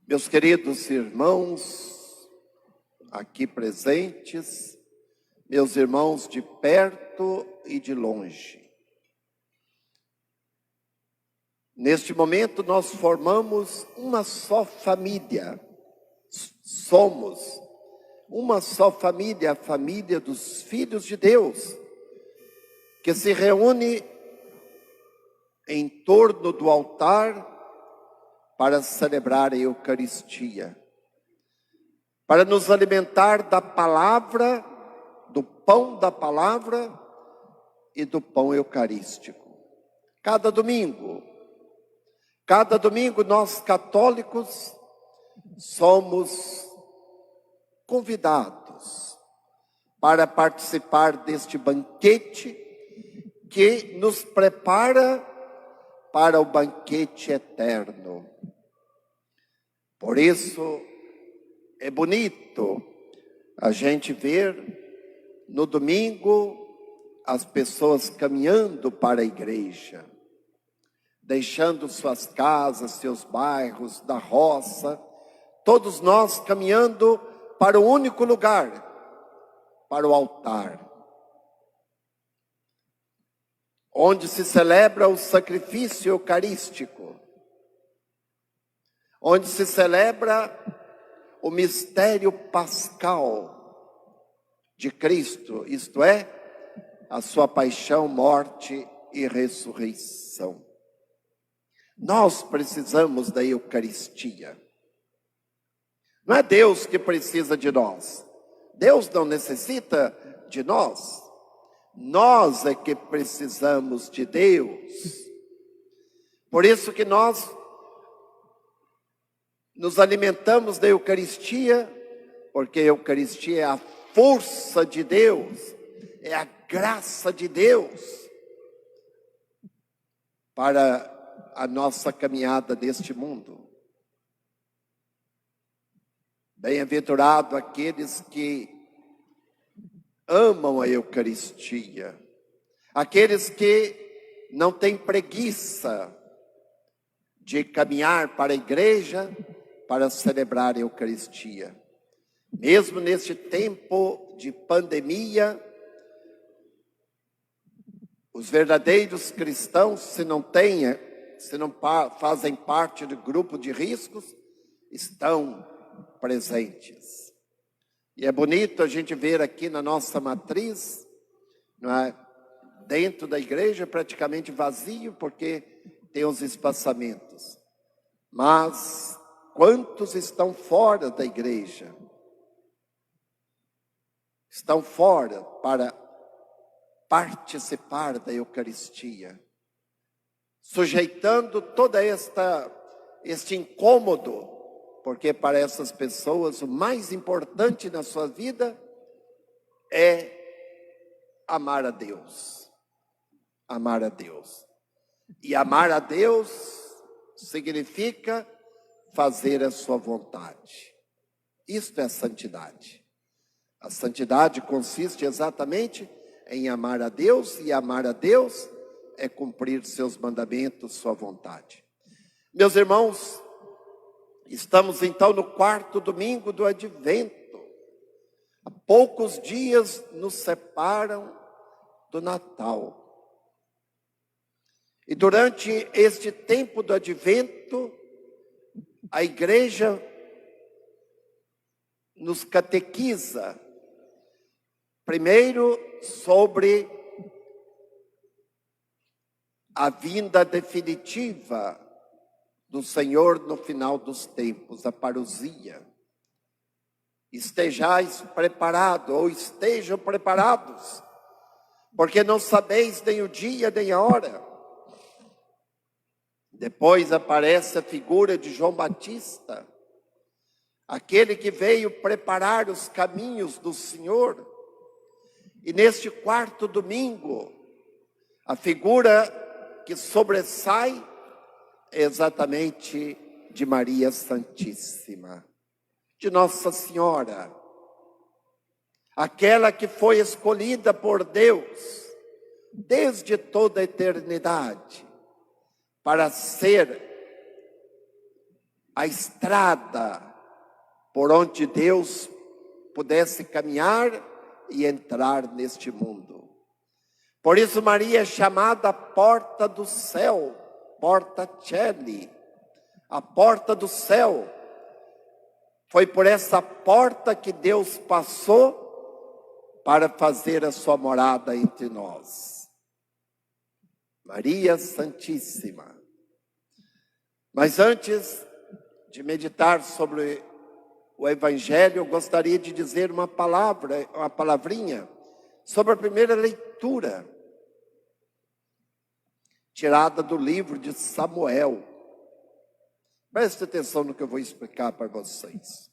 Meus queridos irmãos aqui presentes, meus irmãos de perto e de longe. Neste momento nós formamos uma só família, somos uma só família, a família dos filhos de Deus, que se reúne em torno do altar para celebrar a Eucaristia, para nos alimentar da palavra, do pão da palavra e do pão eucarístico. Cada domingo nós católicos somos convidados para participar deste banquete que nos prepara para o banquete eterno. Por isso, é bonito a gente ver no domingo as pessoas caminhando para a igreja, deixando suas casas, seus bairros, da roça, todos nós caminhando para o único lugar, para o altar, onde se celebra o sacrifício eucarístico, onde se celebra o mistério pascal de Cristo, isto é, a sua paixão, morte e ressurreição. Nós precisamos da Eucaristia. Não é Deus que precisa de nós. Deus não necessita de nós. Nós é que precisamos de Deus. Por isso que nós nos alimentamos da Eucaristia, porque a Eucaristia é a força de Deus, é a graça de Deus para a nossa caminhada neste mundo. Bem-aventurado aqueles que amam a Eucaristia, aqueles que não têm preguiça de caminhar para a igreja para celebrar a Eucaristia. Mesmo neste tempo de pandemia, os verdadeiros cristãos, se não fazem parte do grupo de riscos, estão presentes. E é bonito a gente ver aqui na nossa matriz, não é? Dentro da igreja praticamente vazio, porque tem os espaçamentos. Mas quantos estão fora da igreja? Estão fora para participar da Eucaristia, sujeitando toda este incômodo, porque para essas pessoas o mais importante na sua vida é amar a Deus. Amar a Deus. E amar a Deus significa fazer a sua vontade. Isto é santidade. A santidade consiste exatamente em amar a Deus, e amar a Deus é cumprir seus mandamentos, sua vontade. Meus irmãos, estamos então no 4º domingo do Advento. Há poucos dias nos separam do Natal. E durante este tempo do Advento, a igreja nos catequiza, primeiro sobre a vinda definitiva do Senhor no final dos tempos, a parousia. Estejais preparados, ou estejam preparados, porque não sabeis nem o dia nem a hora. Depois aparece a figura de João Batista, aquele que veio preparar os caminhos do Senhor. E neste 4º domingo, a figura que sobressai é exatamente de Maria Santíssima, de Nossa Senhora, aquela que foi escolhida por Deus desde toda a eternidade para ser a estrada por onde Deus pudesse caminhar e entrar neste mundo. Por isso Maria é chamada a porta do céu, porta Coeli, a porta do céu. Foi por essa porta que Deus passou para fazer a sua morada entre nós. Maria Santíssima. Mas antes de meditar sobre o Evangelho, eu gostaria de dizer uma palavrinha sobre a primeira leitura, tirada do livro de Samuel. Preste atenção no que eu vou explicar para vocês.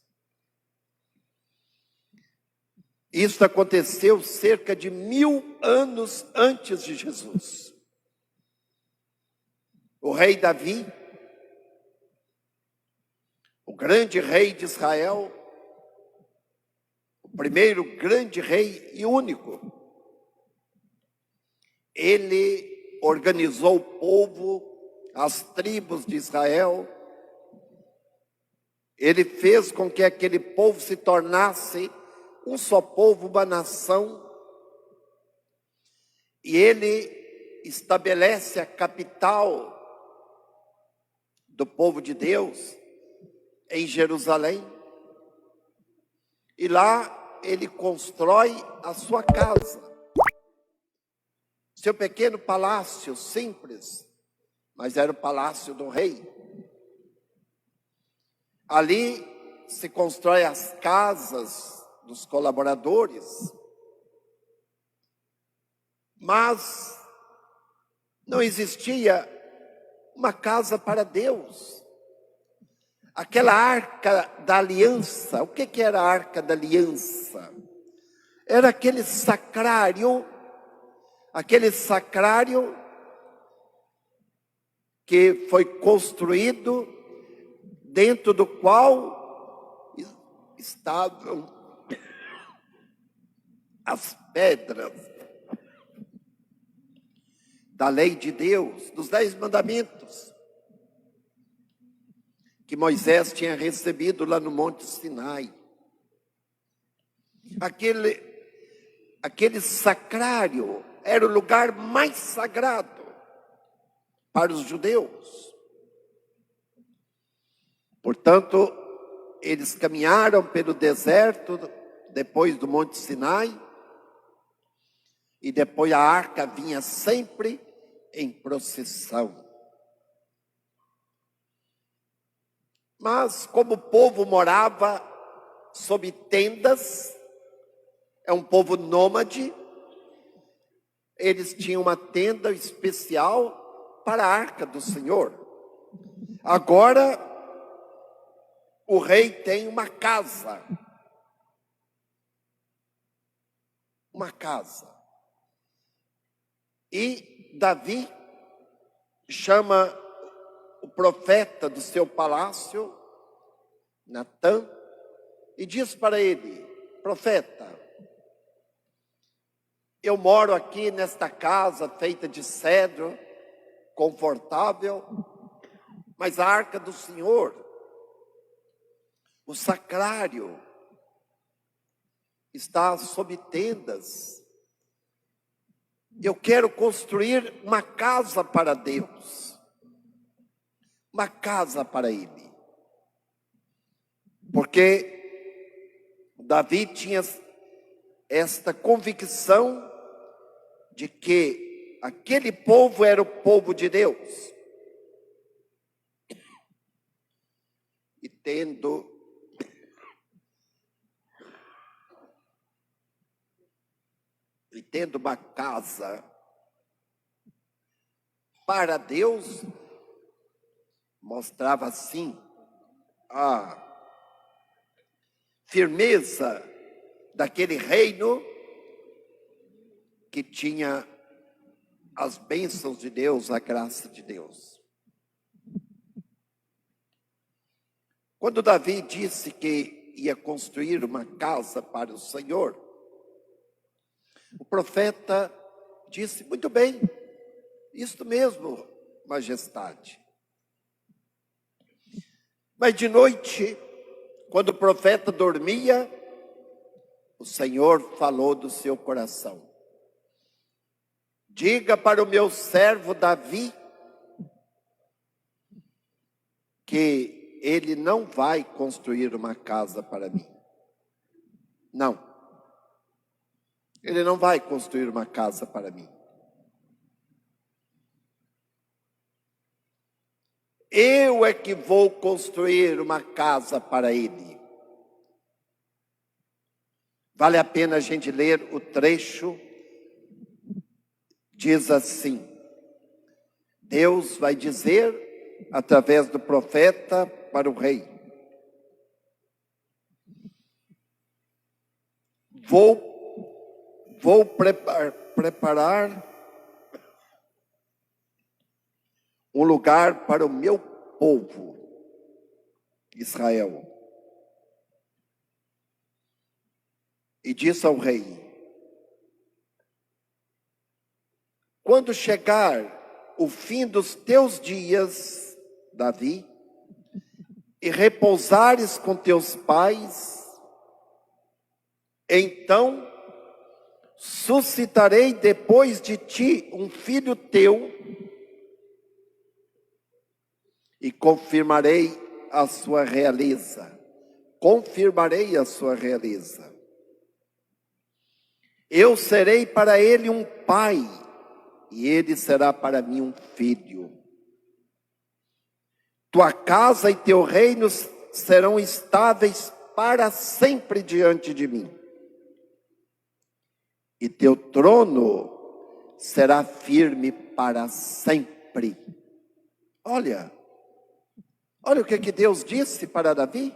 Isso aconteceu cerca de 1000 anos antes de Jesus. O rei Davi, o grande rei de Israel, o primeiro grande rei e único, ele organizou o povo, as tribos de Israel. Ele fez com que aquele povo se tornasse um só povo, uma nação. E ele estabelece a capital do povo de Deus em Jerusalém. E lá ele constrói a sua casa. Seu pequeno palácio simples, mas era o palácio do rei. Ali se constrói as casas dos colaboradores, mas não existia uma casa para Deus. Aquela arca da aliança, o que era a arca da aliança? Era aquele sacrário que foi construído, dentro do qual estavam as pedras da lei de Deus, dos 10 mandamentos, que Moisés tinha recebido lá no Monte Sinai. Aquele sacrário era o lugar mais sagrado para os judeus. Portanto, eles caminharam pelo deserto, depois do Monte Sinai, e depois a arca vinha sempre em procissão. Mas como o povo morava sob tendas, é um povo nômade, eles tinham uma tenda especial para a arca do Senhor. Agora, o rei tem uma casa. Uma casa. E Davi chama o profeta do seu palácio, Natã, e diz para ele: profeta, eu moro aqui nesta casa feita de cedro, confortável, mas a arca do Senhor, o sacrário, está sob tendas. Eu quero construir uma casa para Deus, uma casa para Ele, porque Davi tinha esta convicção de que aquele povo era o povo de Deus, e tendo uma casa para Deus, mostrava assim a firmeza daquele reino que tinha as bênçãos de Deus, a graça de Deus. Quando Davi disse que ia construir uma casa para o Senhor, o profeta disse: muito bem, isto mesmo, majestade. Mas de noite, quando o profeta dormia, o Senhor falou do seu coração. Diga para o meu servo Davi que ele não vai construir uma casa para mim. Não. Ele não vai construir uma casa para mim. Eu é que vou construir uma casa para ele. Vale a pena a gente ler o trecho. Diz assim: Deus vai dizer, através do profeta, para o rei: Vou preparar um lugar para o meu povo, Israel. E disse ao rei: quando chegar o fim dos teus dias, Davi, e repousares com teus pais, então suscitarei depois de ti um filho teu, e confirmarei a sua realeza. Confirmarei a sua realeza. Eu serei para ele um pai, e ele será para mim um filho. Tua casa e teu reino serão estáveis para sempre diante de mim. E teu trono será firme para sempre. Olha o que Deus disse para Davi.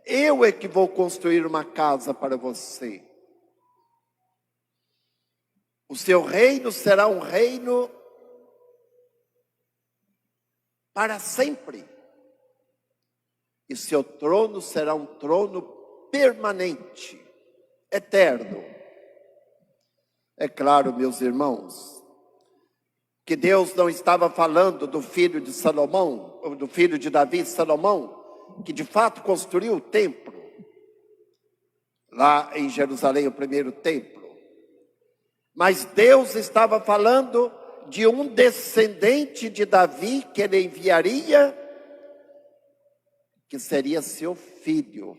Eu é que vou construir uma casa para você. O seu reino será um reino para sempre. E seu trono será um trono permanente, eterno. É claro, meus irmãos, que Deus não estava falando do filho de Salomão, ou do filho de Davi, Salomão, que de fato construiu o templo, lá em Jerusalém, o primeiro templo. Mas Deus estava falando de um descendente de Davi que ele enviaria, que seria seu filho.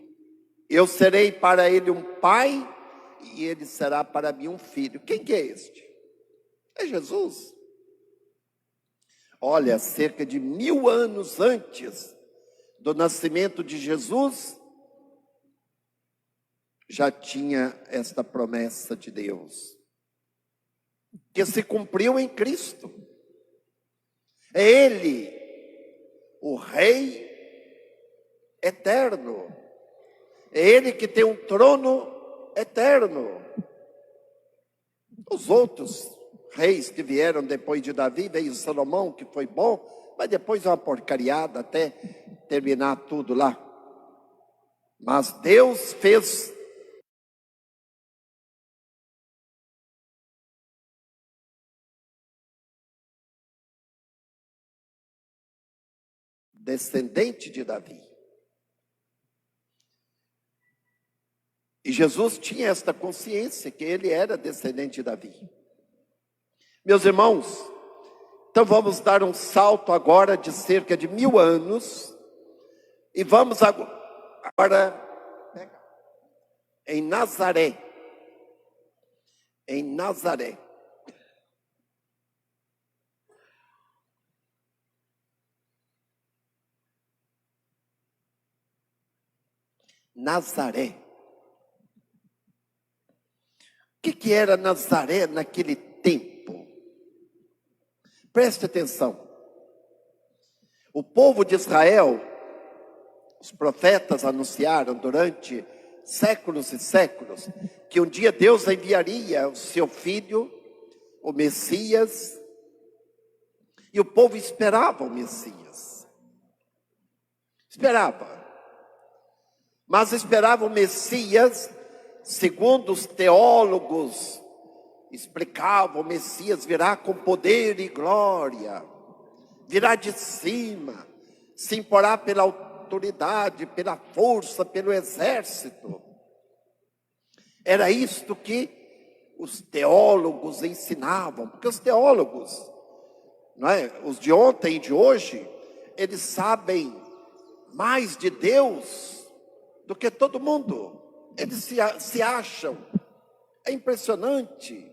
Eu serei para ele um pai, e ele será para mim um filho. Quem que é este? É Jesus. Olha, cerca de 1000 anos antes do nascimento de Jesus, já tinha esta promessa de Deus, que se cumpriu em Cristo. É Ele, o Rei eterno. É Ele que tem um trono eterno. Os outros reis que vieram depois de Davi, veio Salomão, que foi bom, mas depois é uma porcariada até terminar tudo lá. Mas Deus fez descendente de Davi. E Jesus tinha esta consciência que ele era descendente de Davi. Meus irmãos, então vamos dar um salto agora de cerca de 1000 anos e vamos agora em Nazaré. Em Nazaré. Nazaré. O que era Nazaré naquele tempo? Preste atenção. O povo de Israel, os profetas anunciaram durante séculos e séculos que um dia Deus enviaria o seu filho, o Messias, e o povo esperava o Messias. Esperava. Mas esperava o Messias, segundo os teólogos explicavam, o Messias virá com poder e glória, virá de cima, se imporá pela autoridade, pela força, pelo exército. Era isto que os teólogos ensinavam, porque os teólogos, não é? Os de ontem e de hoje, eles sabem mais de Deus do que todo mundo. Eles se acham. É impressionante.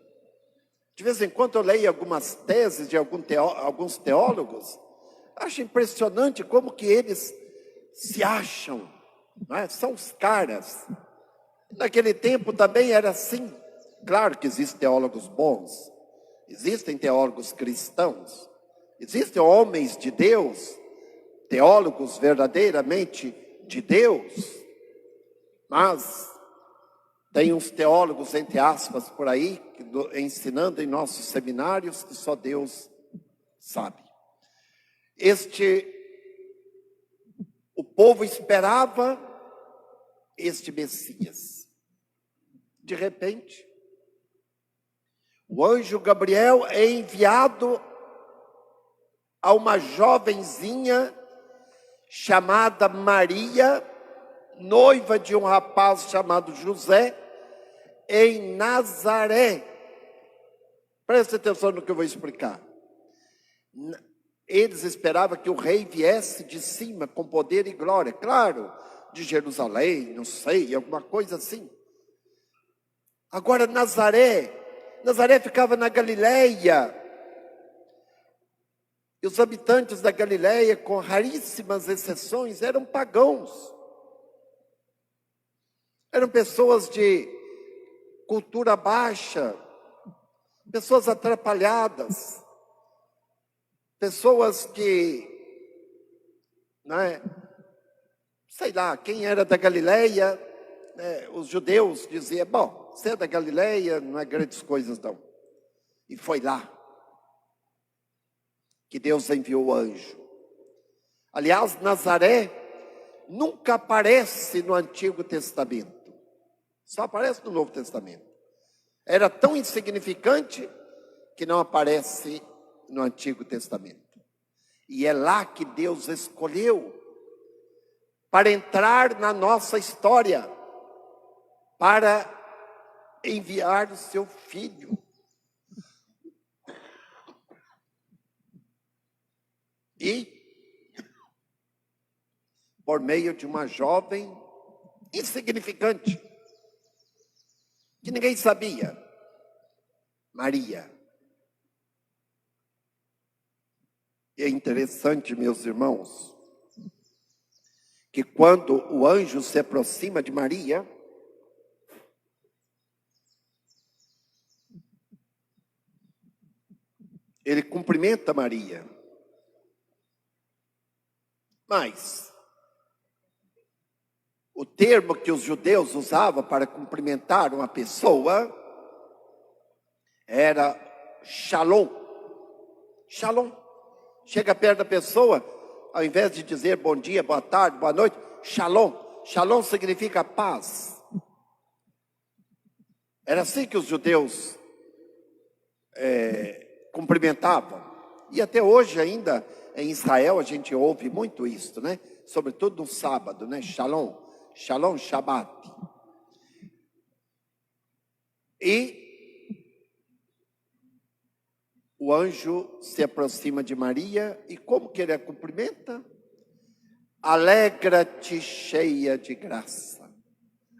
De vez em quando eu leio algumas teses de alguns teólogos. Acho impressionante como que eles se acham, não é? São os caras. Naquele tempo também era assim. Claro que existem teólogos bons, existem teólogos cristãos, existem homens de Deus, teólogos verdadeiramente de Deus, mas tem uns teólogos, entre aspas, por aí, ensinando em nossos seminários que só Deus sabe. O povo esperava este Messias. De repente, o anjo Gabriel é enviado a uma jovenzinha chamada Maria, noiva de um rapaz chamado José, em Nazaré. Preste atenção no que eu vou explicar. Eles esperavam que o rei viesse de cima com poder e glória. Claro, de Jerusalém, não sei, alguma coisa assim. Agora Nazaré ficava na Galileia. E os habitantes da Galileia, com raríssimas exceções, eram pagãos. Eram pessoas de cultura baixa, pessoas atrapalhadas, pessoas que, não é, sei lá, quem era da Galileia, os judeus diziam, bom, você é da Galileia, não é grandes coisas não. E foi lá que Deus enviou o anjo. Aliás, Nazaré nunca aparece no Antigo Testamento. Só aparece no Novo Testamento. Era tão insignificante que não aparece no Antigo Testamento. E é lá que Deus escolheu para entrar na nossa história, para enviar o seu filho. E por meio de uma jovem insignificante, que ninguém sabia, Maria. E é interessante, meus irmãos, que quando o anjo se aproxima de Maria, ele cumprimenta Maria. Mas o termo que os judeus usavam para cumprimentar uma pessoa era shalom. Shalom. Chega perto da pessoa, ao invés de dizer bom dia, boa tarde, boa noite, shalom. Shalom significa paz. Era assim que os judeus cumprimentavam. E até hoje ainda em Israel a gente ouve muito isso, né? Sobretudo no sábado, né? Shalom, Shalom, Shabbat. E o anjo se aproxima de Maria e como que ele a cumprimenta? Alegra-te, cheia de graça.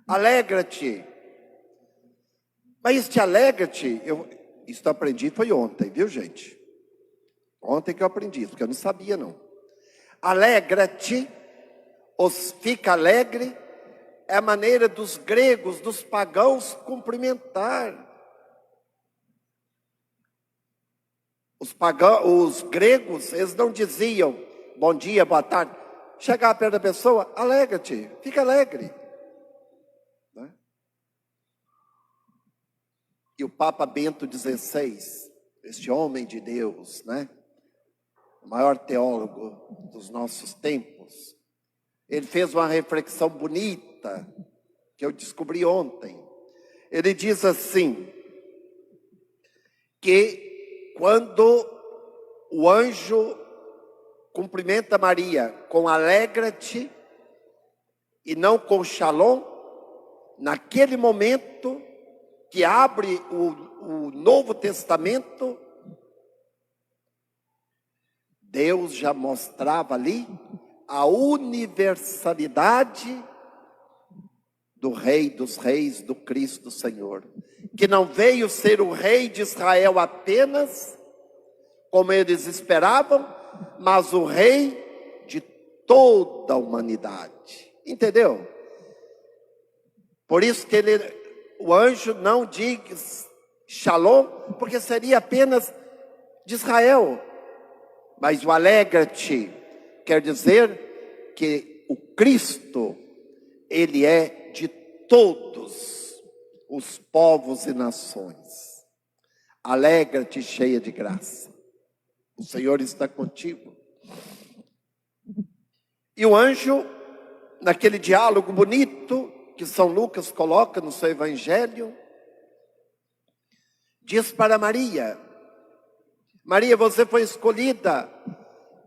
Alegra-te. Mas este alegra-te, isso eu aprendi foi ontem, viu gente? Ontem que eu aprendi, porque eu não sabia não. Alegra-te, fica alegre, é a maneira dos gregos, dos pagãos cumprimentar. Os gregos, eles não diziam bom dia, boa tarde. Chegar perto da pessoa, alegra-te, fica alegre. Né? E o Papa Bento XVI, este homem de Deus, né? O maior teólogo dos nossos tempos, ele fez uma reflexão bonita, que eu descobri ontem. Ele diz assim, que quando o anjo cumprimenta Maria com alegra-te, e não com Shalom, naquele momento que abre o Novo Testamento, Deus já mostrava ali a universalidade do Rei dos Reis, do Cristo Senhor, que não veio ser o Rei de Israel apenas, como eles esperavam, mas o Rei de toda a humanidade. Entendeu? Por isso que o anjo não diz Shalom, porque seria apenas de Israel. Mas o alegra-te quer dizer que o Cristo, ele é de todos os povos e nações. Alegra-te, cheia de graça. O Senhor está contigo. E o anjo, naquele diálogo bonito que São Lucas coloca no seu evangelho, diz para Maria: Maria, você foi escolhida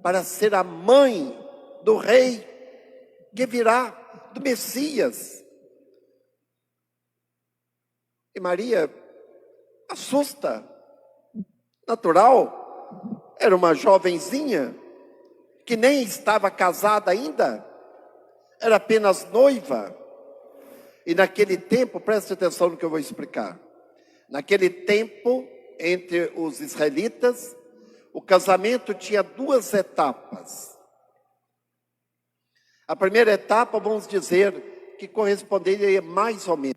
para ser a mãe do rei que virá, do Messias. E Maria assusta, natural, era uma jovenzinha que nem estava casada ainda, era apenas noiva. E naquele tempo, preste atenção no que eu vou explicar. Naquele tempo, entre os israelitas, o casamento tinha duas etapas. A primeira etapa, vamos dizer, que corresponderia mais ou menos,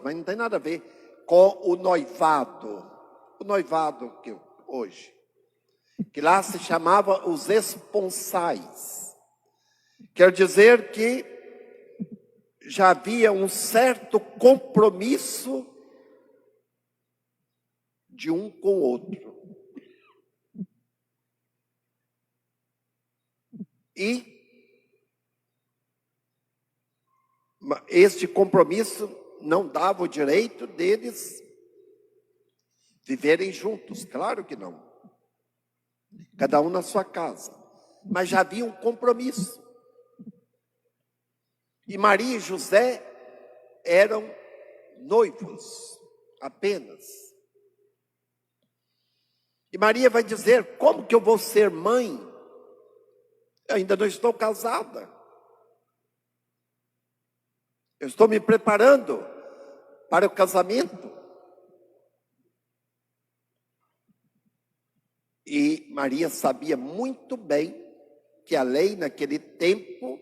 mas não tem nada a ver com o noivado. O noivado que hoje, que lá se chamava os esponsais. Quer dizer que já havia um certo compromisso de um com o outro. E este compromisso não dava o direito deles viverem juntos, claro que não. Cada um na sua casa. Mas já havia um compromisso. E Maria e José eram noivos, apenas. E Maria vai dizer: como que eu vou ser mãe? Eu ainda não estou casada. Eu estou me preparando para o casamento. E Maria sabia muito bem que a lei naquele tempo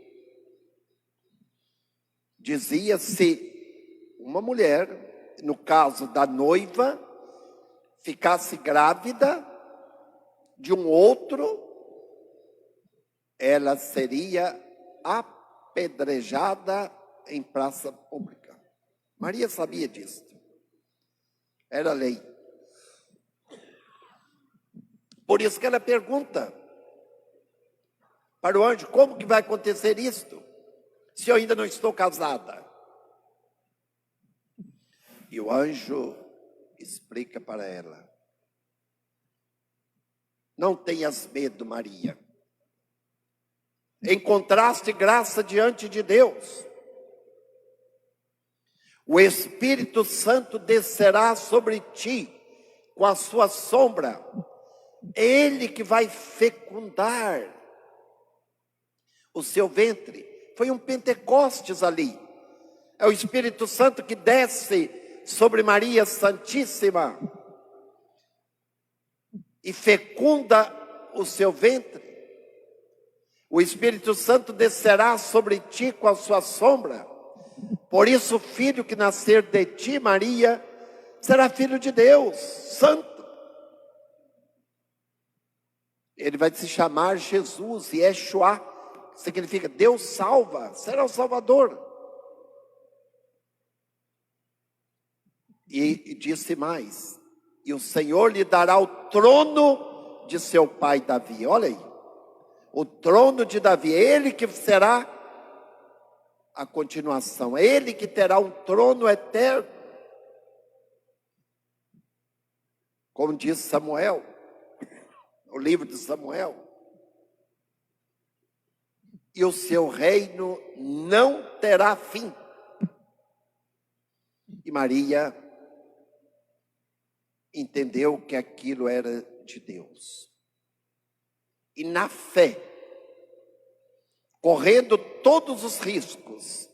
dizia: se uma mulher, no caso da noiva, ficasse grávida de um outro, ela seria apedrejada em praça pública. Maria sabia disso. Era lei. Por isso que ela pergunta para o anjo: como que vai acontecer isto, se eu ainda não estou casada? E o anjo explica para ela: não tenhas medo, Maria. Encontraste graça diante de Deus. O Espírito Santo descerá sobre ti com a sua sombra. Ele que vai fecundar o seu ventre. Foi um Pentecostes ali. É o Espírito Santo que desce sobre Maria Santíssima e fecunda o seu ventre. O Espírito Santo descerá sobre ti com a sua sombra. Por isso o filho que nascer de ti, Maria, será filho de Deus, santo. Ele vai se chamar Jesus, Yeshua, significa Deus salva, será o Salvador. E disse mais: e o Senhor lhe dará o trono de seu pai Davi. Olha aí, o trono de Davi, ele que será a continuação, ele que terá um trono eterno. Como diz Samuel, o livro de Samuel. e o seu reino não terá fim. E Maria entendeu que aquilo era de Deus. E na fé, correndo todos os riscos,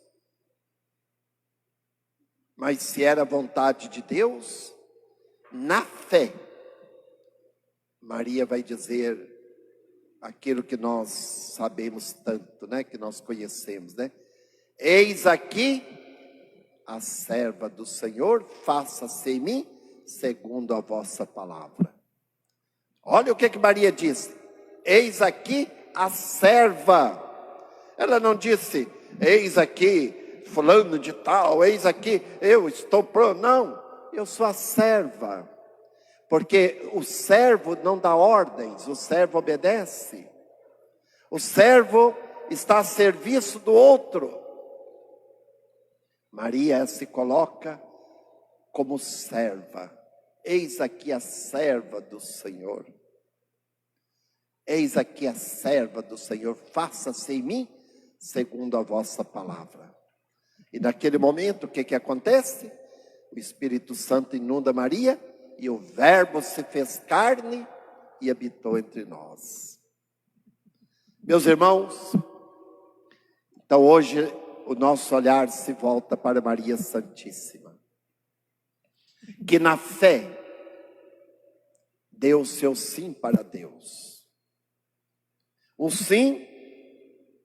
mas se era vontade de Deus, na fé, Maria vai dizer aquilo que nós sabemos tanto, né? Que nós conhecemos, né? Eis aqui a serva do Senhor, faça-se em mim segundo a vossa palavra. Olha o que Maria diz. Eis aqui a serva. Ela não disse, eis aqui fulano de tal, eis aqui, eu estou pronto. Não, eu sou a serva. Porque o servo não dá ordens, o servo obedece. O servo está a serviço do outro. Maria se coloca como serva. Eis aqui a serva do Senhor. Eis aqui a serva do Senhor, faça-se em mim segundo a vossa palavra. E naquele momento, o que acontece? O Espírito Santo inunda Maria e o Verbo se fez carne e habitou entre nós. Meus irmãos, então hoje o nosso olhar se volta para Maria Santíssima, que na fé deu o seu sim para Deus. Um sim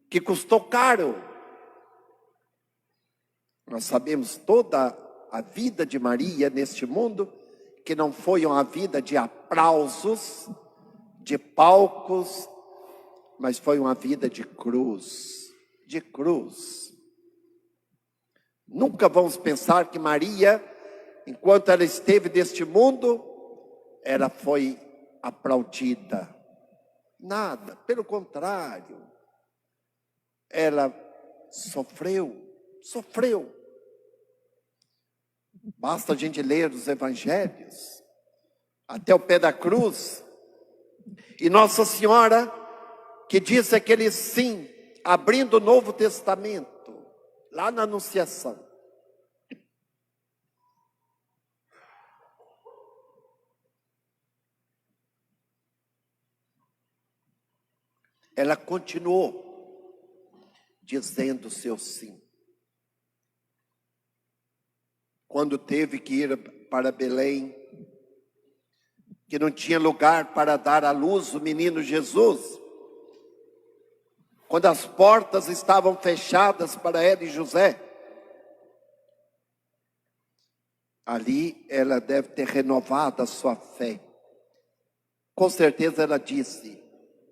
que custou caro. Nós sabemos toda a vida de Maria neste mundo, que não foi uma vida de aplausos, de palcos, mas foi uma vida de cruz, de cruz. Nunca vamos pensar que Maria, enquanto ela esteve neste mundo, ela foi aplaudida. Nada, pelo contrário. Ela sofreu. Basta a gente ler os evangelhos, até o pé da cruz. E Nossa Senhora, que disse aquele sim, abrindo o Novo Testamento, lá na Anunciação. Ela continuou dizendo o seu sim. Quando teve que ir para Belém, que não tinha lugar para dar à luz o menino Jesus, quando as portas estavam fechadas para ela e José, ali ela deve ter renovado a sua fé. Com certeza ela disse,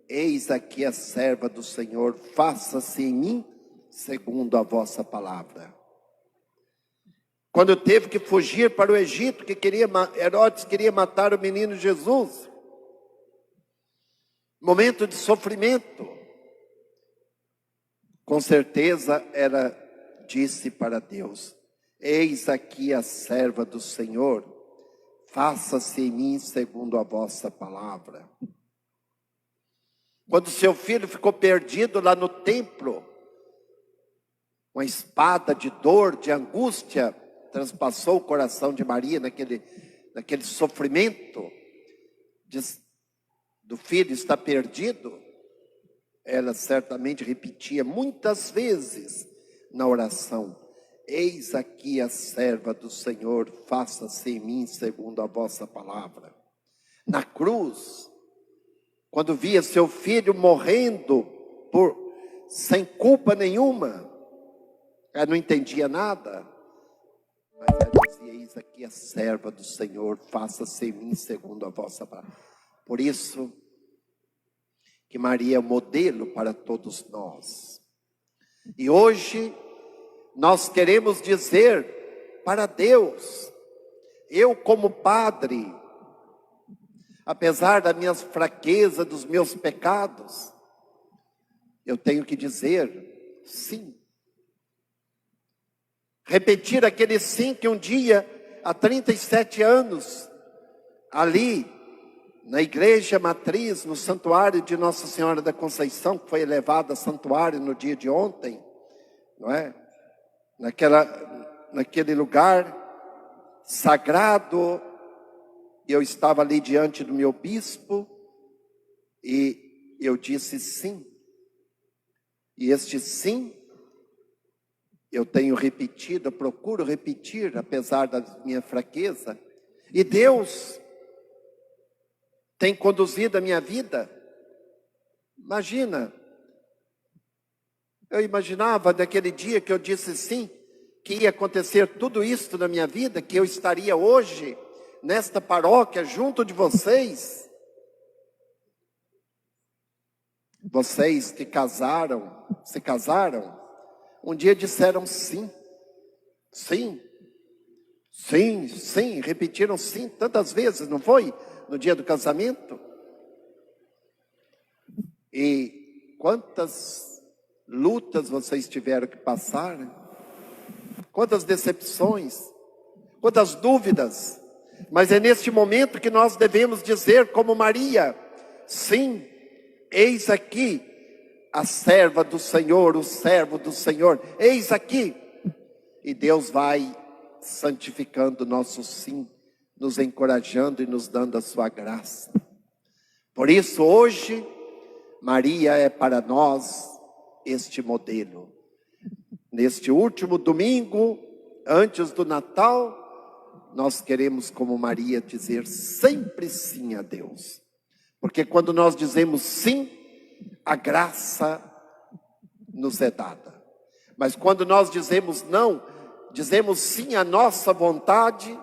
eis aqui a serva do Senhor, faça-se em mim segundo a vossa palavra. Quando teve que fugir para o Egito, que Herodes queria matar o menino Jesus, momento de sofrimento, com certeza ela disse para Deus, eis aqui a serva do Senhor, faça-se em mim segundo a vossa palavra. Quando seu filho ficou perdido lá no templo, uma espada de dor, de angústia, transpassou o coração de Maria naquele sofrimento do filho estar perdido. Ela certamente repetia muitas vezes na oração, eis aqui a serva do Senhor, faça-se em mim segundo a vossa palavra. Na cruz, quando via seu filho morrendo sem culpa nenhuma, ela não entendia nada, mas ela dizia, eis aqui a serva do Senhor, faça-se em mim segundo a vossa palavra. Por isso que Maria é o modelo para todos nós. E hoje nós queremos dizer para Deus, eu como padre, apesar das minhas fraquezas, dos meus pecados, eu tenho que dizer sim. Repetir aquele sim que um dia, há 37 anos, ali, na igreja matriz, no santuário de Nossa Senhora da Conceição, que foi elevada a santuário no dia de ontem, não é? Naquele lugar sagrado, eu estava ali diante do meu bispo e eu disse sim. E este sim, eu tenho repetido, eu procuro repetir, apesar da minha fraqueza. E Deus tem conduzido a minha vida. Imagina, eu imaginava naquele dia que eu disse sim, que ia acontecer tudo isso na minha vida, que eu estaria hoje nesta paróquia junto de vocês. Vocês que se casaram, um dia disseram sim, sim, sim, sim, repetiram sim tantas vezes, não foi? No dia do casamento. E quantas lutas vocês tiveram que passar, né? Quantas decepções, quantas dúvidas. Mas é neste momento que nós devemos dizer como Maria, sim, eis aqui a serva do Senhor, o servo do Senhor, eis aqui. E Deus vai santificando o nosso sim, nos encorajando e nos dando a sua graça. Por isso hoje, Maria é para nós este modelo. Neste último domingo, antes do Natal, nós queremos, como Maria, dizer sempre sim a Deus. Porque quando nós dizemos sim, a graça nos é dada. Mas quando nós dizemos não, dizemos sim à nossa vontade,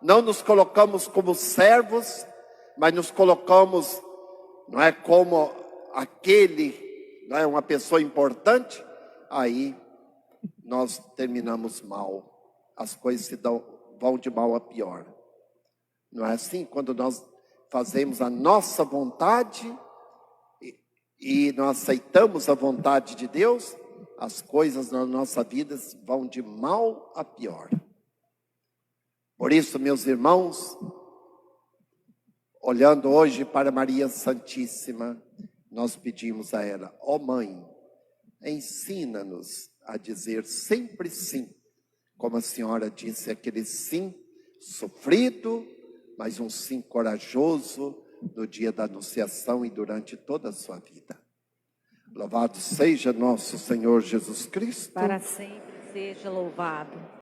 não nos colocamos como servos, mas nos colocamos, não é, como aquele, não é, uma pessoa importante, aí nós terminamos mal. As coisas vão de mal a pior. Não é assim? Quando nós fazemos a nossa vontade e nós aceitamos a vontade de Deus, as coisas na nossa vida vão de mal a pior. Por isso, meus irmãos, olhando hoje para Maria Santíssima, nós pedimos a ela: ó Mãe, ensina-nos a dizer sempre sim, como a senhora disse, aquele sim sofrido, mas um sim corajoso no dia da anunciação e durante toda a sua vida. Louvado seja nosso Senhor Jesus Cristo. Para sempre seja louvado.